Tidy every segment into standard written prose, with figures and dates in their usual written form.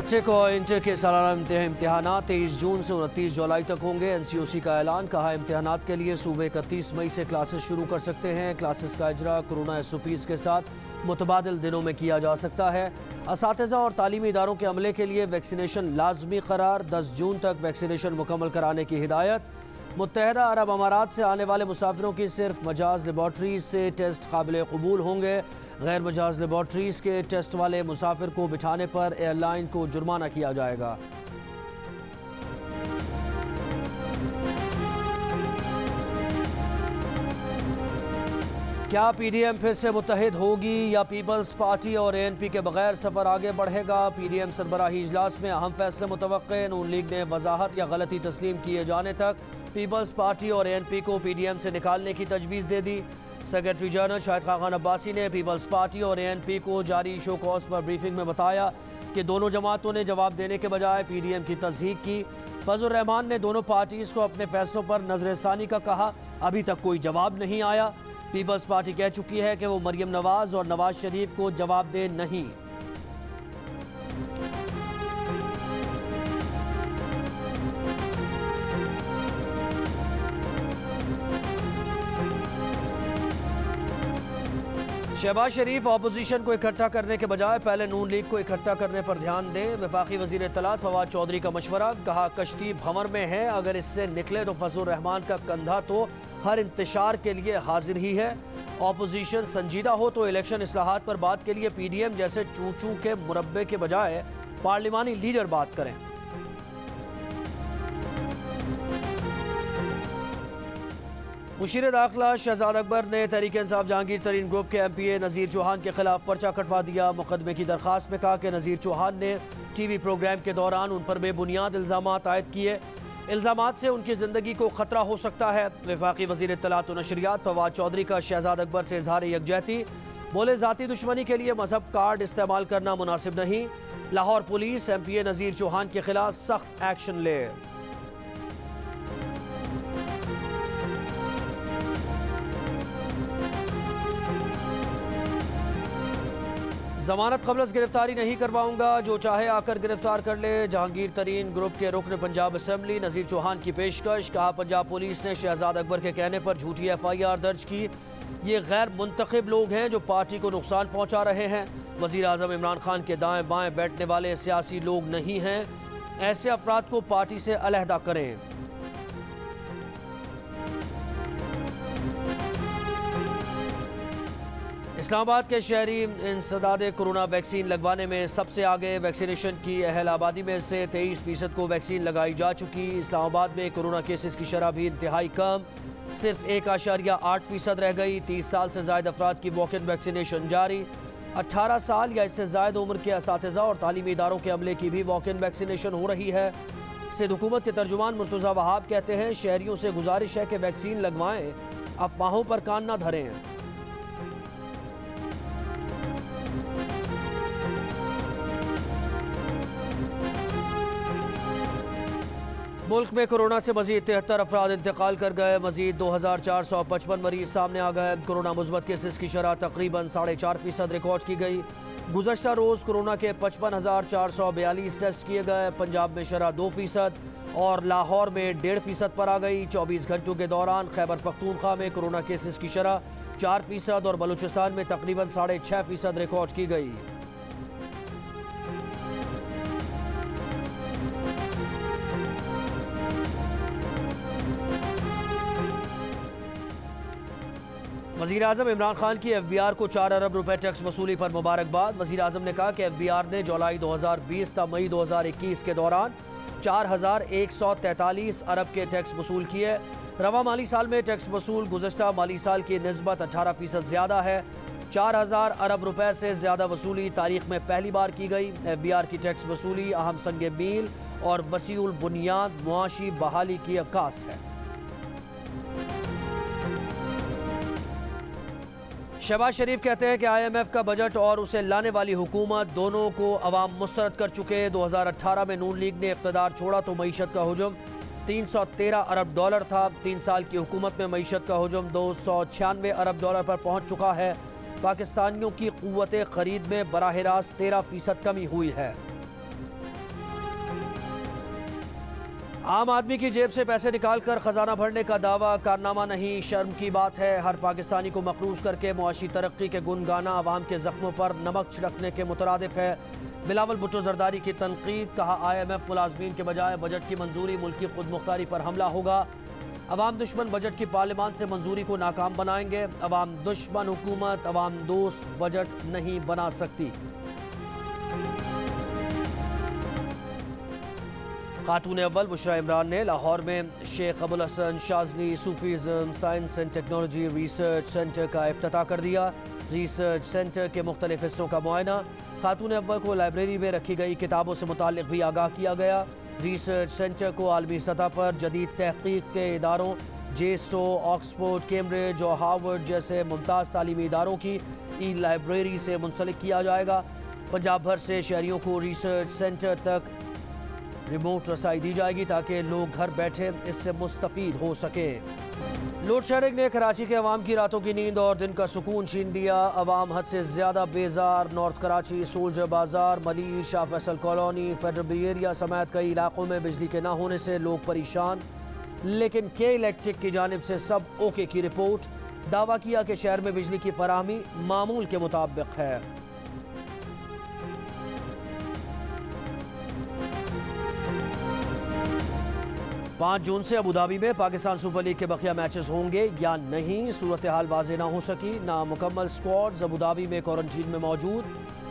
Matric और inter के सालाना इम्तहान 23 जून से 29 जुलाई तक होंगे। एनसीओसी का ऐलान, कहा इम्तहानात के लिए सूबे 31 मई से क्लासेस शुरू कर सकते हैं। क्लासेस का इजरा कोरोना SOPs के साथ मुतबादिल दिनों में किया जा सकता है। असातिज़ा और तालीमी इदारों के अमले के लिए वैक्सीनेशन लाजमी करार, 10 जून तक वैक्सीनेशन मुकम्मल कराने की हिदायत। मुत्तहदा अरब अमारात से आने वाले मुसाफिरों की सिर्फ मजाज लेबॉर्ट्रीज से टेस्ट काबिल कबूल होंगे। गैर मजाज लेबॉर्ट्रीज के टेस्ट वाले मुसाफिर को बिठाने पर एयरलाइन को जुर्माना किया जाएगा। क्या PDM फिर से मुत्तहिद होगी या पीपल्स पार्टी और ANP के बगैर सफर आगे बढ़ेगा? PDM सरबराही इजलास में अहम फैसले मुतवक्के। नून लीग ने वजाहत या गलती तस्लीम किए जाने तक पीपल्स पार्टी और ANP को PDM से निकालने की तजवीज़ दे दी। सेक्रेटरी जनरल शाहिद खान अब्बासी ने पीपल्स पार्टी और ANP को जारी शो कॉज पर ब्रीफिंग में बताया कि दोनों जमातों ने जवाब देने के बजाय PDM की तस्दीक की। फजल रहमान ने दोनों पार्टीज़ को अपने फैसलों पर नजरसानी का कहा, अभी तक कोई जवाब नहीं आया। पीपल्स पार्टी कह चुकी है कि वो मरियम नवाज और नवाज शरीफ को जवाब दे नहीं। शहबाज शरीफ अपोजिशन को इकट्ठा करने के बजाय पहले नून लीग को इकट्ठा करने पर ध्यान दें। वफाकी वजीर इत्तलात फवाद चौधरी का मशवरा, कहा कश्ती भंवर में है, अगर इससे निकले तो फजल रहमान का कंधा तो हर इंतशार के लिए हाजिर ही है। अपोजिशन संजीदा हो तो इलेक्शन इस्लाहात पर बात के लिए PDM जैसे चूचू के मुरब्बे के बजाय पार्लिमानी लीडर बात करें। मुशीर दाखिला शहजाद अकबर ने तहरीक इंसाफ जहांगीर तरीन ग्रुप के MPA नज़ीर चौहान के खिलाफ पर्चा कटवा दिया। मुकदमे की दरखास्त में कहा कि नज़ीर चौहान ने TV प्रोग्राम के दौरान उन पर बेबुनियाद इल्ज़ामात आयद किए। इल्ज़ामात से उनकी ज़िंदगी को ख़तरा हो सकता है। वफाकी वज़ीर इत्तलात व नशरियात फवाद चौधरी का शहजाद अकबर से इजहार यकजहती, बोले ज़ाती दुश्मनी के लिए मजहब कार्ड इस्तेमाल करना मुनासिब नहीं। लाहौर पुलिस MPA नज़ीर चौहान के खिलाफ सख्त एक्शन ले। जमानत कबल गिरफ्तारी नहीं करवाऊंगा, जो चाहे आकर गिरफ्तार कर ले। जहांगीर तरीन ग्रुप के रुकन पंजाब असम्बली नज़ीर चौहान की पेशकश, कहा पंजाब पुलिस ने शहजाद अकबर के कहने पर झूठी FIR दर्ज की। ये गैर मुंतखब लोग हैं जो पार्टी को नुकसान पहुंचा रहे हैं। वज़ीर आज़म इमरान खान के दाएं बाएं बैठने वाले सियासी लोग नहीं हैं, ऐसे अफराद को पार्टी से अलहदा करें। इस्लामाबाद के शहरी इंसदाद कोरोना वैक्सीन लगवाने में सबसे आगे। वैक्सीनेशन की अहल आबादी में से 23% को वैक्सीन लगाई जा चुकी। इस्लामाबाद में कोरोना केसेस की शरह भी इंतहाई कम, सिर्फ 1.8% रह गई। 30 साल से ज़ायद अफराद की वॉक इन वैक्सीनेशन जारी। 18 साल या इससे ज़ायद उम्र के असातिज़ा और तालीमी इदारों के अमले की भी वॉक इन वैक्सीनेशन हो रही है। सिंध हुकूमत के तर्जुमान मुर्तज़ा वहाब कहते हैं, शहरियों से गुजारिश है कि वैक्सीन लगवाएं, अफवाहों पर कान न धरें। मुल्क में कोरोना से मजीद 73 अफराद इंतकाल कर गए। मजीद 2455 मरीज सामने आ गए। कोरोना मुस्बत केसेस की शरह तकरीबन 4.5% रिकॉर्ड की गई। गुज़श्ता रोज़ कोरोना के 55,442 टेस्ट किए गए। पंजाब में शरह 2% और लाहौर में 1.5% पर आ गई। 24 घंटों के दौरान खैबर पख्तूनख्वा में कोरोना केसेस की शरह 4% और बलूचिस्तान में तकरीबन 6.5% रिकॉर्ड की गई। वज़ीर आज़म इमरान खान की FBR को 4 अरब रुपए टैक्स वसूली पर मुबारकबाद। वज़ीर आज़म ने कहा कि FBR ने जुलाई 2020 ता मई 2021 के दौरान 4,143 अरब के टैक्स वसूल किए। रवा माली साल में टैक्स वसूल गुज़श्ता माली साल की निस्बत 18% ज़्यादा है। 4,000 अरब रुपए से ज़्यादा वसूली तारीख में पहली बार की गई। FBR की टैक्स वसूली अहम संग मील और वसीउल बुनियाद मुआशी बहाली की अक्कास है। शहबाज शरीफ कहते हैं कि IMF का बजट और उसे लाने वाली हुकूमत दोनों को अवाम मुस्तरद कर चुके। 2018 में नून लीग ने इक़्तिदार छोड़ा तो मईशत का हुजूम 313 अरब डॉलर था। 3 साल की हुकूमत में मईशत का हुजूम 296 अरब डॉलर पर पहुंच चुका है। पाकिस्तानियों की क़ुव्वत ख़रीद में बराह रास्त 13% कमी हुई है। आम आदमी की जेब से पैसे निकाल कर खजाना भरने का दावा कारनामा नहीं, शर्म की बात है। हर पाकिस्तानी को मकरूज करके मुआशी तरक्की के गुन गाना आवाम के जख्मों पर नमक छिड़कने के मुतरादिफ है। बिलावल भुट्टो जरदारी की तनकीद, कहा IMF मुलाजमीन के बजाय बजट की मंजूरी मुल्की खुद मुख्तारी पर हमला होगा। अवाम दुश्मन बजट की पार्लियामान से मंजूरी को नाकाम बनाएंगे। अवाम दुश्मन हुकूमत अवाम दोस्त बजट नहीं बना सकती। खातून अव्वल बुशरा इमरान ने लाहौर में Sheikh Abul Hasan Shazli Sufism science and technology research centre का इफ्तिताह कर दिया। रिसर्च सेंटर के मुख्तलिफ हिस्सों का मुआयना, खातून अव्वल को लाइब्रेरी में रखी गई किताबों से मुताल्लिक भी आगाह किया गया। रिसर्च सेंटर को आलमी सतह पर जदीद तहकीक के इदारों जेस्टो, ऑक्सफोर्ड, कैम्ब्रिज और हार्वर्ड जैसे मुमताज़ तालीमी इदारों की ई लाइब्रेरी से मुंसलिक किया जाएगा। पंजाब भर से शहरियों को रिसर्च सेंटर तक रिमोट रसाई दी जाएगी ताकि लोग घर बैठे इससे मुस्तफीद हो सके। लोड शेडिंग ने कराची के अवाम की रातों की नींद और दिन का सुकून छीन लिया। अवाम हद से ज़्यादा बेजार। North Karachi, soldier Bazaar, Malir, Shah Faisal colony, federal B area समेत कई इलाकों में बिजली के न होने से लोग परेशान, लेकिन के इलेक्ट्रिक की जानिब से सब ओके की रिपोर्ट। दावा किया कि शहर में बिजली की फराहमी मामूल के मुताबिक है। 5 जून से अबूधाबी में पाकिस्तान सुपर लीग के बकिया मैचेस होंगे या नहीं, सूरत हाल वाज़ेह ना हो सकी। नामुकम्मल स्क्वाड्स अबूधाबी में क्वारंटीन में मौजूद।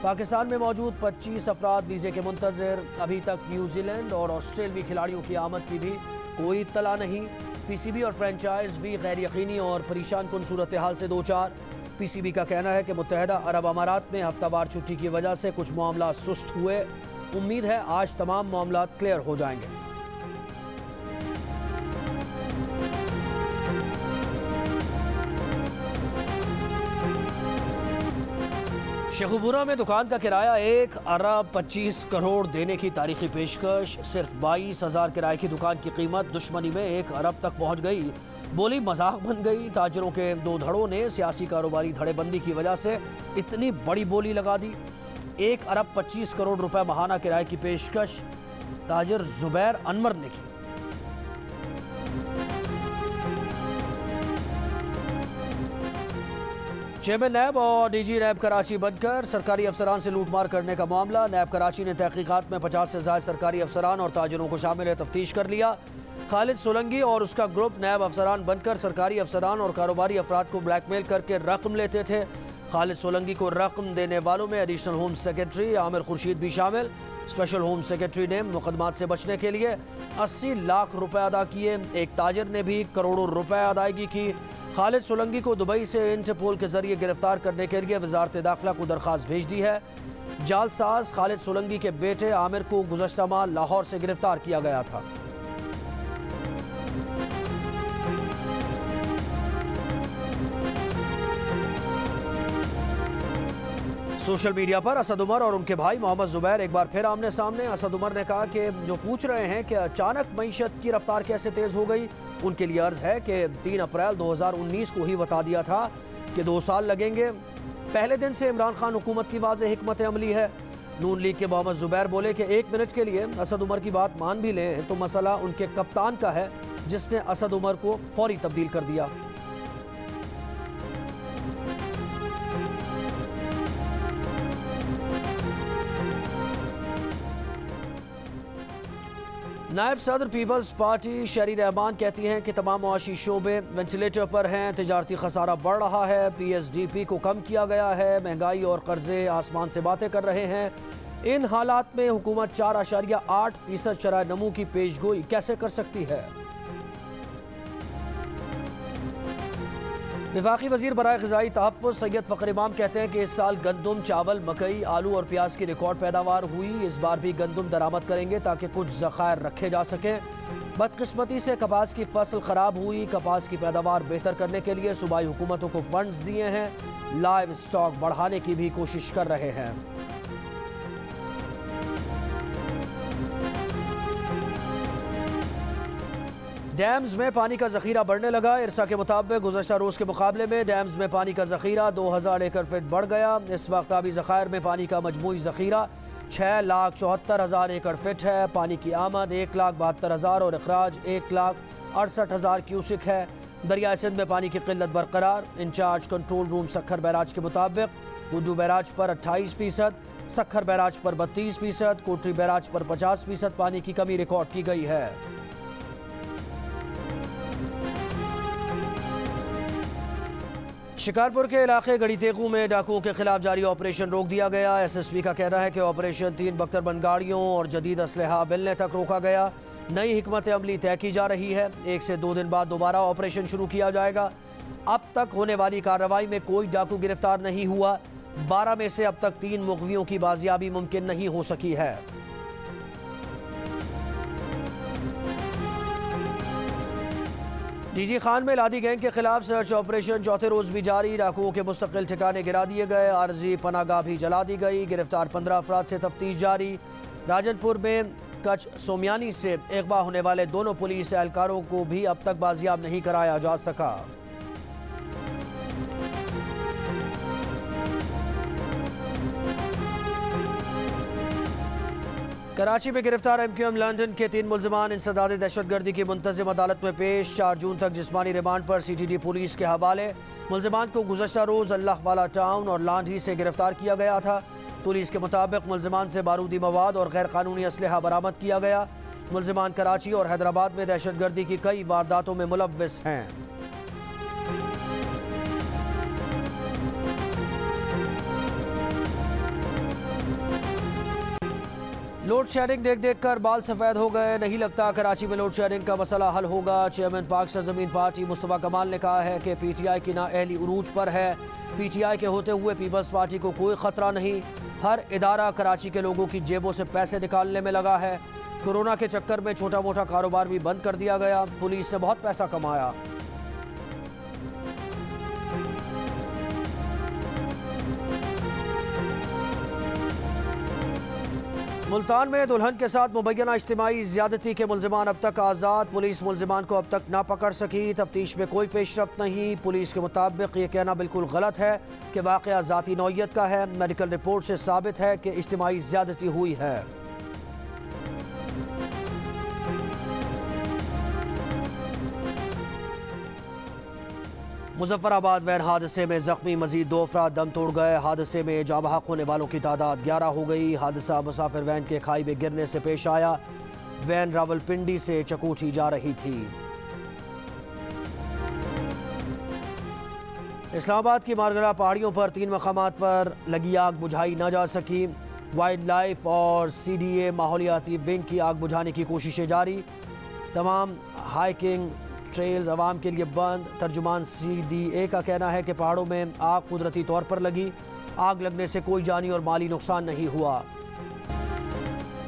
पाकिस्तान में मौजूद 25 अफराद वीज़े के मुंतज़िर। अभी तक न्यूजीलैंड और ऑस्ट्रेलियावी खिलाड़ियों की आमद की भी कोई इत्तला नहीं। PCB और फ्रेंचाइज भी गैर यकीनी और परेशान कुन सूरत हाल से दो चार। PCB का कहना है कि मुत्तहदा अरब अमारात में हफ्तावार छुट्टी की वजह से कुछ मामला सुस्त हुए। उम्मीद है आज तमाम मामला क्लियर हो जाएंगे। शेखुपुरा में दुकान का किराया 1 अरब 25 करोड़ देने की तारीखी पेशकश। सिर्फ 22,000 किराए की दुकान की कीमत दुश्मनी में 1 अरब तक पहुंच गई। बोली मजाक बन गई। ताजरों के दो धड़ों ने सियासी कारोबारी धड़ेबंदी की वजह से इतनी बड़ी बोली लगा दी। 1 अरब 25 करोड़ रुपए माहाना किराए की पेशकश ताजर जुबैर अनवर ने की। चेयरमैन नैब और DG नैब कराची बनकर सरकारी अफसरान से लूटमार करने का मामला। नैब कराची ने तहकीकात में 50 से ज़ायद सरकारी अफसरान और ताजरों को शामिल तफ्तीश कर लिया। खालिद सोलंगी और उसका ग्रुप नैब अफसरान बनकर सरकारी अफसरान और कारोबारी अफराद को ब्लैकमेल करके रकम लेते थे। खालिद सोलंगी को रकम देने वालों में additional home secretary Aamir Khurshid भी शामिल। स्पेशल होम सेक्रेटरी ने मुकदमात से बचने के लिए 80 लाख रुपए अदा किए। एक ताजर ने भी करोड़ों रुपए अदायगी की। खालिद सोलंगी को दुबई से इंटरपोल के जरिए गिरफ्तार करने के लिए वजारत दाखिला को दरख्वास्त भेज दी है। जालसाज खालिद सोलंगी के बेटे आमिर को गुज़श्ता माह लाहौर से गिरफ्तार किया गया था। सोशल मीडिया पर असद उमर और उनके भाई मोहम्मद जुबैर एक बार फिर आमने सामने। असद उमर ने कहा कि जो पूछ रहे हैं कि अचानक मईशत की रफ्तार कैसे तेज़ हो गई, उनके लिए अर्ज़ है कि 3 अप्रैल 2019 को ही बता दिया था कि 2 साल लगेंगे। पहले दिन से इमरान खान हुकूमत की वाज़ेह हिकमत अमली है। नून लीग के मोहम्मद जुबैर बोले कि 1 मिनट के लिए असद उमर की बात मान भी लें तो मसला उनके कप्तान का है जिसने असद उमर को फौरी तब्दील कर दिया। नायब सदर पीपल्स पार्टी शरी रहमान कहती हैं कि तमाम मुआशी शोबे वेंटिलेटर पर हैं। तिजारती खसारा बढ़ रहा है। PSDP को कम किया गया है। महंगाई और कर्जे आसमान से बातें कर रहे हैं। इन हालात में हुकूमत 4.8% शरह नमू की पेशगोई कैसे कर सकती है? वफाकी वज़ीर बराए ग़िज़ाई तहफ़्फ़ुज़ सैयद फ़ख़र इमाम कहते हैं कि इस साल गंदम, चावल, मकई, आलू और प्याज की रिकॉर्ड पैदावार हुई। इस बार भी गंदम दरामद करेंगे ताकि कुछ ज़ख़ायर रखे जा सकें। बदकिस्मती से कपास की फसल ख़राब हुई। कपास की पैदावार बेहतर करने के लिए सूबाई हुकूमतों को फंड्स दिए हैं। लाइव स्टॉक बढ़ाने की भी कोशिश कर रहे हैं। डैम्स में पानी का ज़ख़ीरा बढ़ने लगा। इरसा के मुताबिक गुज़श्ता रोज़ के मुकाबले में डैम्स में पानी का ज़ख़ीरा 2000 एकड़ फीट बढ़ गया। इस वक्त आबी ज़ख़ायर में पानी का मजमूई ज़ख़ीरा 6,74,000 एकड़ फिट है। पानी की आमद 1,72,000 और अखराज 1,68,000 क्यूसिक है। दरिया सिंध में पानी की किल्लत बरकरार। In charge control room Sukkur barrage के मुताबिक गुड्डू बैराज पर 28%, सक्खर बैराज पर 32%, कोटरी बैराज पर 50% पानी की कमी रिकॉर्ड की गई है। शिकारपुर के इलाके गड़ीतेगू में डाकुओं के खिलाफ जारी ऑपरेशन रोक दिया गया। एसएसपी का कहना है कि ऑपरेशन 3 बख्तरबंद गाड़ियों और जदीद असलहा मिलने तक रोका गया। नई हिकमत अमली तय की जा रही है। 1 से 2 दिन बाद दोबारा ऑपरेशन शुरू किया जाएगा। अब तक होने वाली कार्रवाई में कोई डाकू गिरफ्तार नहीं हुआ। 12 में से अब तक 3 मुग़वियों की बाजियाबी मुमकिन नहीं हो सकी है। डीजी खान में लादी गैंग के खिलाफ सर्च ऑपरेशन चौथे रोज भी जारी। डाकुओं के मुस्तकिल ठिकाने गिरा दिए गए। आरजी पनागाह भी जला दी गई। गिरफ्तार 15 अफराद से तफ्तीश जारी। राजनपुर में कच सोमियानी से अगवा होने वाले दोनों पुलिस एहलकारों को भी अब तक बाजियाब नहीं कराया जा सका। कराची में गिरफ्तार MQM लंदन के 3 मुल्जिमान इंसदाद दहशतगर्दी की मुंतज़िम अदालत में पेश। 4 जून तक जिस्मानी रिमांड पर CTD पुलिस के हवाले। मुल्जिमान को गुज़श्ता रोज़ अल्लाह वाला टाउन और लांढी से गिरफ्तार किया गया था। पुलिस के मुताबिक मुल्जिमान से बारूदी मवाद और गैर कानूनी असलहा बरामद किया गया। मुल्जिमान कराची और हैदराबाद में दहशतगर्दी की कई वारदातों में मुलव्विस हैं। लोड शेडिंग देख देख कर बाल सफ़ेद हो गए। नहीं लगता कराची में लोड शेडिंग का मसला हल होगा। चेयरमैन पाक सरजमीन पार्टी मुस्तफ़ा कमाल ने कहा है कि PTI की नाअहली उरूज पर है। PTI के होते हुए पीपल्स पार्टी को कोई ख़तरा नहीं। हर इदारा कराची के लोगों की जेबों से पैसे निकालने में लगा है। कोरोना के चक्कर में छोटा मोटा कारोबार भी बंद कर दिया गया। पुलिस ने बहुत पैसा कमाया। मुल्तान में दुल्हन के साथ मुबैना इज्तिमाई ज़्यादती के मुल्जिमान अब तक आज़ाद। पुलिस मुल्जिमान को अब तक ना पकड़ सकी। तफ्तीश में कोई पेशरफ्त नहीं। पुलिस के मुताबिक ये कहना बिल्कुल गलत है कि वाक़या ज़ाती नौइयत का है। मेडिकल रिपोर्ट से साबित है कि इज्तिमाई ज़्यादती हुई है। मुजफ्फराबाद वैन हादसे में जख्मी मजीद 2 अफराद दम तोड़ गए। हादसे में जाँ बहक होने वालों की तादाद 11 हो गई। हादसा मुसाफिर वैन के खाई में गिरने से पेश आया। वैन रावलपिंडी से चकोठी जा रही थी। इस्लामाबाद की मारगला पहाड़ियों पर 3 मकामात पर लगी आग बुझाई न जा सकी। वाइल्ड लाइफ और CDA माहौलियाती विंग की आग बुझाने की कोशिशें जारी। तमाम हाइकिंग ट्रेल्स आवाम के लिए बंद। तर्जुमान CDA का कहना है कि पहाड़ों में आग कुदरती तौर पर लगी। आग लगने से कोई जानी और माली नुकसान नहीं हुआ।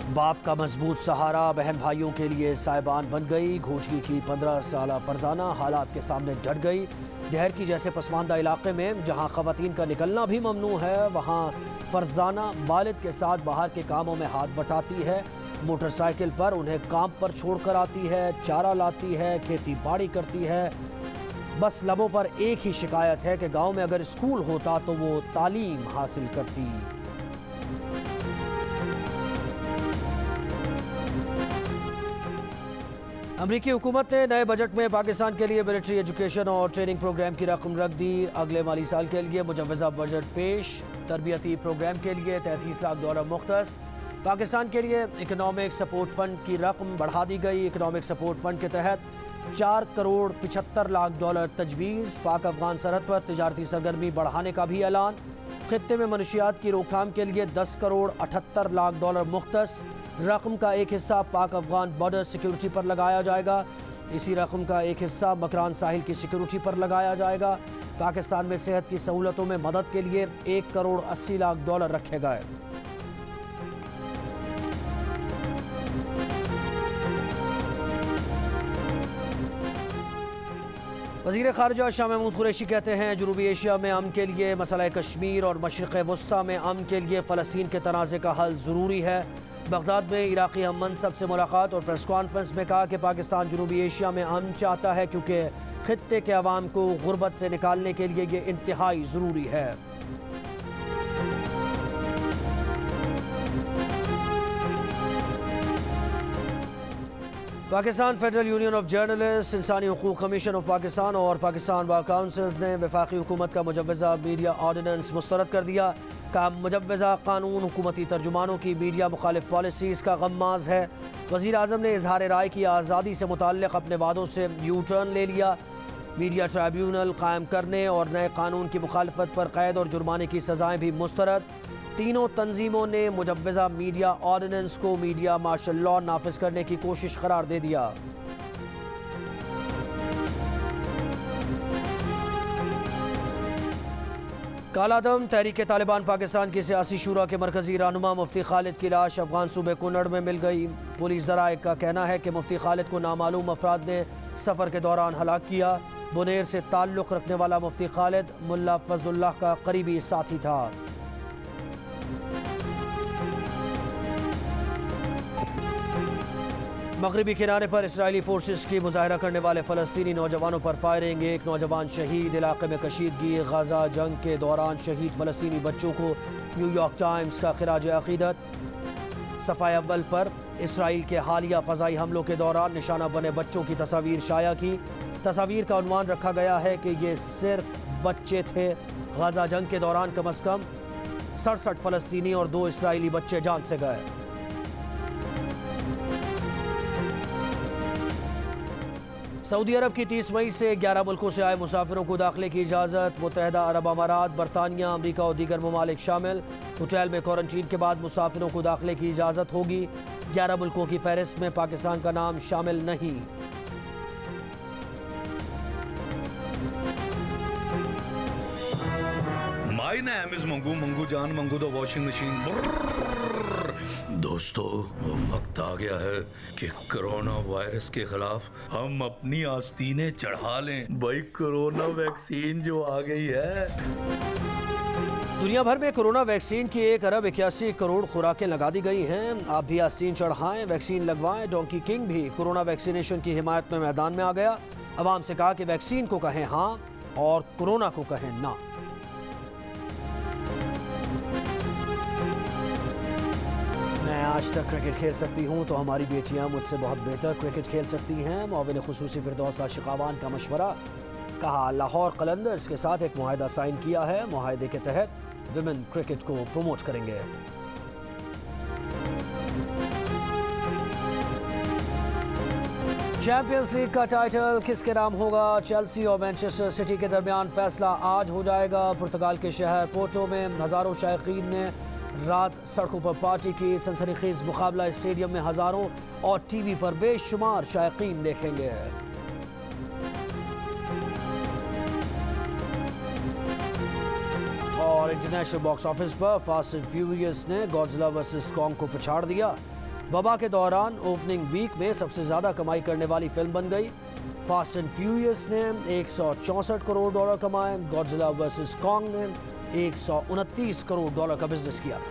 बाप का मजबूत सहारा बहन भाइयों के लिए साहिबान बन गई। घोटकी की 15 साला फरजाना हालात के सामने डट गई। डहर की जैसे पसमानदा इलाके में जहां खवातीन का निकलना भी ममनू है, वहां फरजाना वालिद के साथ बाहर के कामों में हाथ बटाती है। मोटरसाइकिल पर उन्हें काम पर छोड़कर आती है, चारा लाती है, खेती बाड़ी करती है। बस लबों पर एक ही शिकायत है कि गांव में अगर स्कूल होता तो वो तालीम हासिल करती। अमरीकी हुकूमत ने नए बजट में पाकिस्तान के लिए मिलिट्री एजुकेशन और ट्रेनिंग प्रोग्राम की रकम रख दी। अगले माली साल के लिए मुजव्वज़ा बजट पेश। तरबियती प्रोग्राम के लिए $33 लाख मुख्तस। पाकिस्तान के लिए इकनॉमिक सपोर्ट फंड की रकम बढ़ा दी गई। इकनॉमिक सपोर्ट फंड के तहत $4.75 करोड़ तजवीज़। पाक अफगान सरहद पर तिजारती सरगर्मी बढ़ाने का भी ऐलान। खित्ते में मनशियात की रोकथाम के लिए $10.78 करोड़ मुख्तस। रकम का एक हिस्सा पाक अफगान बॉर्डर सिक्योरिटी पर लगाया जाएगा। इसी रकम का एक हिस्सा मकरान साहिल की सिक्योरिटी पर लगाया जाएगा। पाकिस्तान में सेहत की सहूलतों में मदद के लिए $1.80 करोड़ रखे गए। वज़ीर ख़ारिजा शाह महमूद कुरैशी कहते हैं जनूबी एशिया में अमन के लिए मसला कश्मीर और मशरिक़ वस्ता में अमन के लिए फ़लस्तीन के तनाज़े का हल ज़रूरी है। बगदाद में इराक़ी हम मनसब से मुलाकात और प्रेस कॉन्फ्रेंस में कहा कि पाकिस्तान जनूबी एशिया में अमन चाहता है क्योंकि खित्ते के अवाम को गुर्बत से निकालने के लिए ये इंतहाई ज़रूरी है। Pakistan federal union of journalist, इंसानी हुकूक कमीशन ऑफ पाकिस्तान और पाकिस्तान बार काउंसिल ने वफाकी हुकूमत का मुजव्वज़ा मीडिया ऑर्डिनेंस मुस्तरद कर दिया। का मुजव्वज़ा कानून हुकूमती तर्जुमानों की मीडिया मुखालिफ पॉलिसीज़ का गम्माज़ है। वज़ीर आज़म ने इजहार राय की आज़ादी से मुताल्लिक़ अपने वादों से यू टर्न ले लिया। मीडिया ट्राइब्यूनल कायम करने और नए कानून की मुखालफत पर कैद और जुर्माने की सज़ाएँ भी मुस्तरद। तीनों तंजीमों ने मुजव्वज़ा मीडिया ऑर्डिनेंस को मीडिया मार्शल लॉ नाफिज करने की कोशिश करार दे दिया। कालादम तहरीक तालिबान पाकिस्तान की सियासी शूरा के मरकजी रहनुमा मुफ्ती खालिद की लाश अफगान सूबे कुन्नड़ में मिल गई। पुलिस ज़राए का कहना है कि मुफ्ती खालिद को नामालूम अफराद ने सफ़र के दौरान हलाक किया। बुनेर से ताल्लुक़ रखने वाला मुफ्ती खालिद मुल्ला फजलुल्लाह का करीबी साथी था। मगरबी किनारे पर इसराइली फोर्सेस की मुजाहरा करने वाले फ़लस्तीनी नौजवानों पर फायरिंग, एक नौजवान शहीद। इलाके में कशीदगी, गजा जंग के दौरान शहीद फ़लस्तीनी बच्चों को न्यूयॉर्क टाइम्स का खिराज अक़ीदत। सफ़ाए अव्वल पर इसराइल के हालिया फ़ज़ाई हमलों के दौरान निशाना बने बच्चों की तस्वीर शाया की। तस्वीर का उन्वान रखा गया है कि ये सिर्फ बच्चे थे। गजा जंग के दौरान कम अज़ कम 67 फ़लस्तीनी और 2 इसराइली बच्चे जान से गए। सऊदी अरब की 30 मई से 11 मुल्कों से आए मुसाफिरों को दाखिले की इजाज़त। मुत्तहिदा अरब अमारात, बरतानिया, अमरीका और दीगर ममालिक शामिल। होटल में क्वारंटीन के बाद मुसाफिरों को दाखिले की इजाज़त होगी। 11 मुल्कों की फहरिस्त में पाकिस्तान का नाम शामिल नहीं। My name is Mangu Mangu जान मंगू द वॉशिंग मशीन। दोस्तों, वक्त आ गया है कि कोरोना वायरस के खिलाफ हम अपनी आस्तीनें चढ़ा लें। भाई, कोरोना वैक्सीन जो आ गई है। दुनिया भर में कोरोना वैक्सीन की 1 अरब 81 करोड़ खुराकें लगा दी गई हैं। आप भी आस्तीन चढ़ाएं, वैक्सीन लगवाएं। डोंकी किंग भी कोरोना वैक्सीनेशन की हिमायत में मैदान में आ गया। अवाम से कहा कि वैक्सीन को कहें हाँ और कोरोना को कहें ना। मैं आज तक क्रिकेट खेल सकती हूँ तो हमारी बेटियाँ मुझसे बहुत बेहतर क्रिकेट खेल सकती हैं। मुआविन खुसूसी फिरदौस आशिकावान का मशवरा। कहा, लाहौर कलंदर्स के साथ एक मुआहिदा साइन किया है। मुआहिदे के तहत विमेन क्रिकेट को प्रमोट करेंगे। चैंपियंस लीग का टाइटल किसके नाम होगा? चेल्सी और मैनचेस्टर सिटी के दरमियान फैसला आज हो जाएगा। पुर्तगाल के शहर पोर्टो में हज़ारों शायकीन ने रात सड़कों पर पार्टी की। सनसनीखेज मुकाबला स्टेडियम में हज़ारों और टीवी पर बेशुमार शायकीन देखेंगे। और इंटरनेशनल बॉक्स ऑफिस पर फास्ट एंड फ्यूरियस ने गॉडजिला वर्सेस कॉन्ग को पछाड़ दिया। वबा के दौरान ओपनिंग वीक में सबसे ज़्यादा कमाई करने वाली फिल्म बन गई। फास्ट एंड फ्यूरियस ने 164 करोड़ डॉलर कमाए। गॉडजिला वर्सेस कॉन्ग ने 129 करोड़ डॉलर का बिजनेस किया था।